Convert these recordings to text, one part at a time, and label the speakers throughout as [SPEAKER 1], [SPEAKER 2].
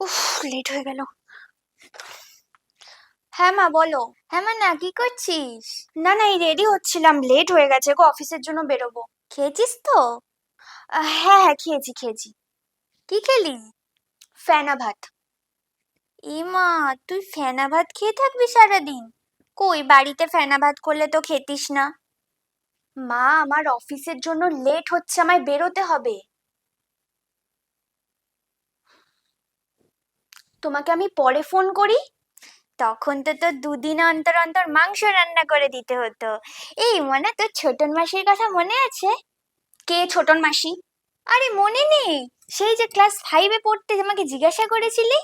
[SPEAKER 1] উফ, লেট হয়ে গেল। হ্যাঁ মা, বলো।
[SPEAKER 2] হ্যাঁ মা, না কি করছিস?
[SPEAKER 1] না না, এই রেডি হচ্ছিলাম, লেট হয়ে গেছে গো, অফিসের জন্য বেরোবো।
[SPEAKER 2] খেয়েছিস তো?
[SPEAKER 1] হ্যাঁ হ্যাঁ, খেয়েছি।
[SPEAKER 2] কি খেলি?
[SPEAKER 1] ফেনা ভাত।
[SPEAKER 2] মা, তুই ফেনা ভাত খেয়ে থাকবি সারাদিন? কই, বাড়িতে ফেনা ভাত করলে তো খেতিস না।
[SPEAKER 1] মা, আমার অফিসের জন্য লেট হচ্ছে, আমায় বেরোতে হবে। তোমাকে আমি পরে ফোন করি।
[SPEAKER 2] তখন তো তোর দুদিন অন্তর অন্তর মাংস রান্না করে দিতে হতো। এই মনে, তোর ছোটন মাসির কথা মনে আছে?
[SPEAKER 1] কে ছোটন মাসি?
[SPEAKER 2] আরে মনে নেই? সেই যে ক্লাস 5-এ পড়তে আমাকে জিজ্ঞাসা করেছিলি।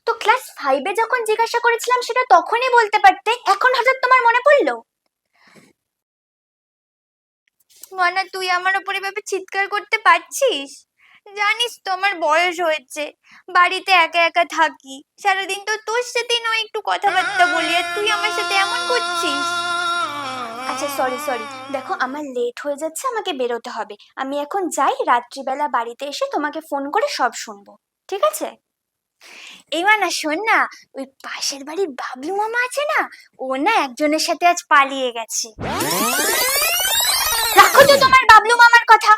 [SPEAKER 1] তো ক্লাস 5-এ যখন জিজ্ঞাসা করেছিলাম সেটা তখনই বলতে পারতে, এখন হঠাৎ তোমার মনে পড়লো?
[SPEAKER 2] মনা, তুই আমার উপরে এভাবে চিৎকার করতে পারছিস? জানিস তো আমার বয়স হয়েছে, বাড়িতে একা একা থাকি, সারাদিন তো তোর সাথে নয় একটু কথাবার্তা বলি, আর তুই আমার সাথে এমন করছিস।
[SPEAKER 1] আচ্ছা, সরি, দেখো আমার লেট হয়ে যাচ্ছে, আমাকে বেরোতে হবে। আমি এখন যাই, রাত্রিবেলা বাড়িতে এসে তোমাকে ফোন করে সব শুনবো, ঠিক আছে?
[SPEAKER 2] এইবার না শোন না, ওই পাশের বাড়ির বাবলু মামা আছে না, ও না একজনের সাথে আজ পালিয়ে গেছে।
[SPEAKER 1] রাখো তো তোমার বাবলু মামার কথা।